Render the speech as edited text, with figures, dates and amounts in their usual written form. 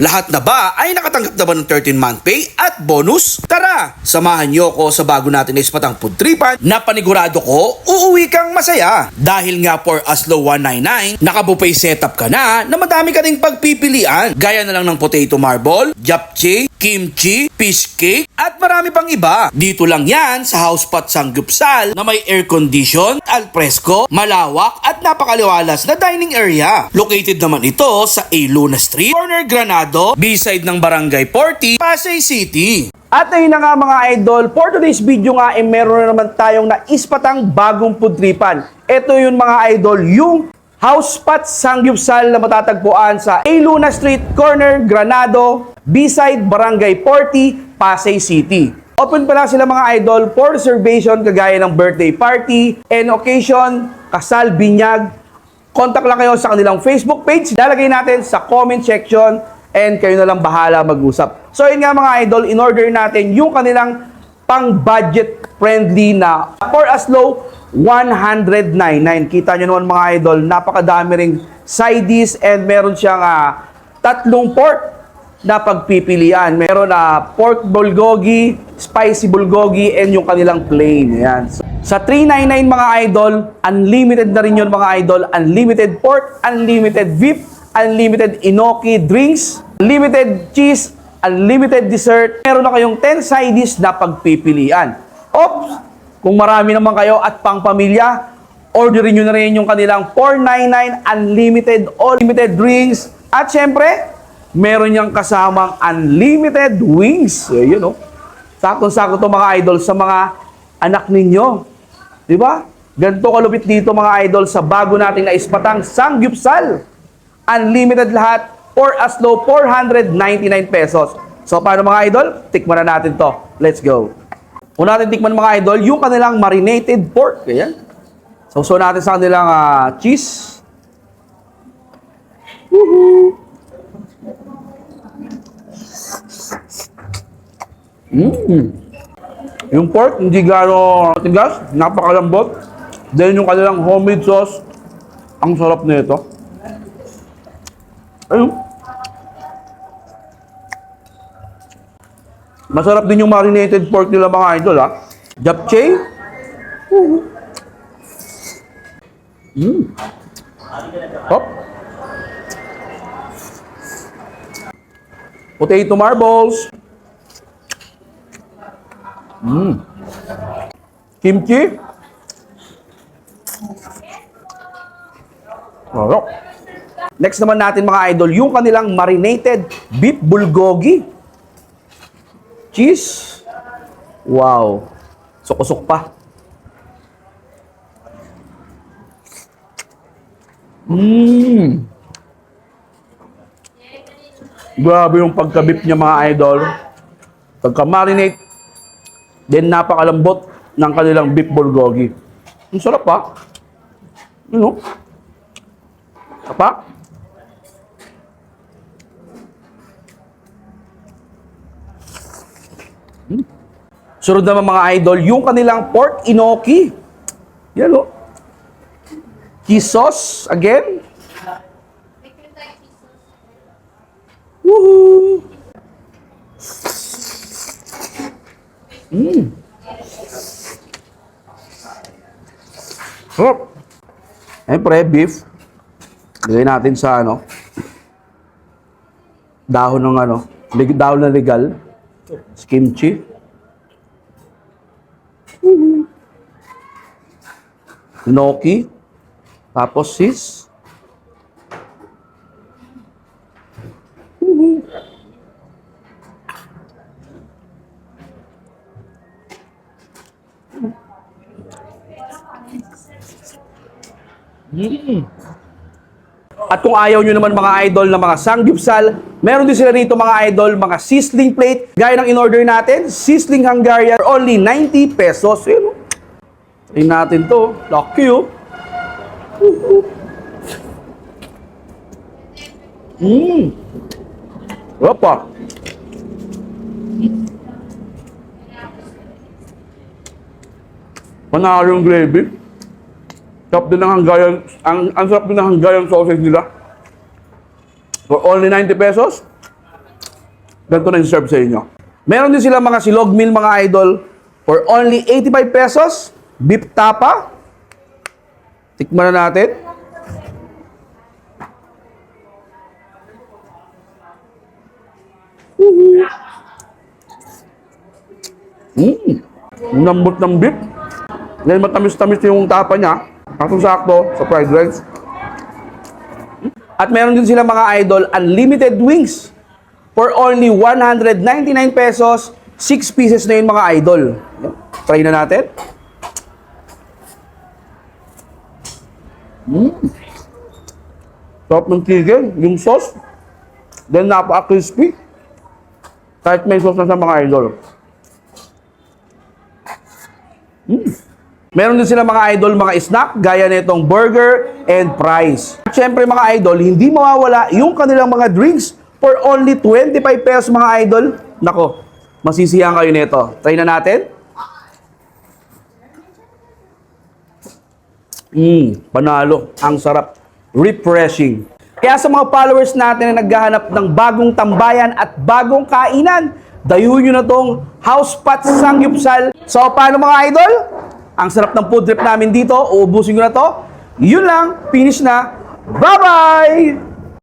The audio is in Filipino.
Lahat na ba ay nakatanggap na ba ng 13-month pay at bonus? Tara, samahan niyo ko sa bago natin na ispatang food tripan na panigurado ko uuwi kang masaya. Dahil nga for as low 199, naka-buffet setup ka na madami ka ding pagpipilian. Gaya na lang ng potato marble, japchae, kimchi, fish cake, at marami pang iba. Dito lang yan sa Housepot Sanggupsal na may air condition, alfresco, malawak at napakaliwalas na dining area. Located naman ito sa A. Luna Street, corner Granado, B-side ng Barangay 40, Pasay City. At ayun na nga mga idol, for today's video nga meron na naman tayong naispatang bagong food tripan. Ito yun mga idol, yung Housepot Sanggupsal na matatagpuan sa A. Luna Street, corner Granado, B-side Barangay 40, Pasay City. Open pa lang sila mga idol for reservation kagaya ng birthday party and occasion, kasal, binyag. Contact lang kayo sa kanilang Facebook page. Lalagay natin sa comment section and kayo na lang bahala mag-usap. So yun nga mga idol, in-order natin yung kanilang pang-budget friendly na for as low 199. Kita nyo naman mga idol, napakadami ring side dish and meron siyang tatlong pork na pagpipilian. Meron na pork bulgogi, spicy bulgogi, and yung kanilang plain. Ayan. Sa 399 mga idol, unlimited na rin yun mga idol. Unlimited pork, unlimited beef, unlimited inoki drinks, unlimited cheese, unlimited dessert. Meron na kayong 10 side dish na pagpipilian. Oops! Kung marami naman kayo at pang pamilya, orderin nyo na rin yung kanilang 499 unlimited, unlimited drinks. At syempre, meron niyang kasamang unlimited wings. Yun, oh. Sakto-sakto to mga idol sa mga anak ninyo. Di ba? Ganito kalupit dito mga idol sa bago nating naispatang Sanggupsal. Unlimited lahat or as low 499 pesos. So paano mga idol? Tikman na natin to. Let's go. Una natin tikman mga idol yung kanilang marinated pork. Ayan. So natin sa kanilang cheese. Woohoo! Yung pork, hindi gano'ng tigas, napakalambot. Then yung kanilang homemade sauce, ang sarap nito. Ayun. Masarap din yung marinated pork nila mga idol Japchae. Hop. Potato marbles. Kimchi. Next naman natin mga idol, yung kanilang marinated beef bulgogi. Cheese. Wow. Sukusok pa. Grabe yung pagka-beef niya mga idol. Pagka-marinate. Then napakalambot ng kanilang beef bulgogi. Ang sarap pa. You know? Apa? Sunod naman mga idol, yung kanilang pork inoki. Yan o. Cheese sauce again. Woohoo! Sarap. Siyempre, beef. Lagay natin sa dahon ng dahon ng legal. Kimchi. Gnocchi. Tapos sis. At kung ayaw nyo naman mga idol na mga Sanggupsal, meron din sila rito mga idol, mga sizzling plate. Gaya ng in-order natin, sizzling Hungarian for only 90 pesos. Yun, try natin to. Lucky oh. Opa. Panalo yung gravy. Sarap din ng hanggayan, ang sarap din ng hanggayan sausage nila. For only 90 pesos, ganito na yung serve sa inyo. Meron din sila mga silog meal mga idol. For only 85 pesos, beef tapa. Tikman na natin. Ang lambot ng beef. Ngayon matamis-tamis yung tapa niya. Sakto-sakto sa fried rice. At meron din sila mga idol, unlimited wings. For only 199 pesos, 6 pieces na yun mga idol. Try na natin. Sarap ng chicken, yung sauce. Then napaka-crispy. Kahit may sauce na sa mga idol. Meron din sila mga idol, mga snack, gaya nitong burger and fries. At syempre mga idol, hindi mawawala yung kanilang mga drinks for only 25 pesos mga idol. Nako, masisiyahan kayo nito. Try na natin. Panalo. Ang sarap. Refreshing. Kaya sa mga followers natin na naghahanap ng bagong tambayan at bagong kainan, dayuhin nyo na tong House Pat Sangyupsal. So, paano mga idol? Ang sarap ng food trip namin dito. Uubusin ko na to. Yun lang. Finish na. Bye-bye!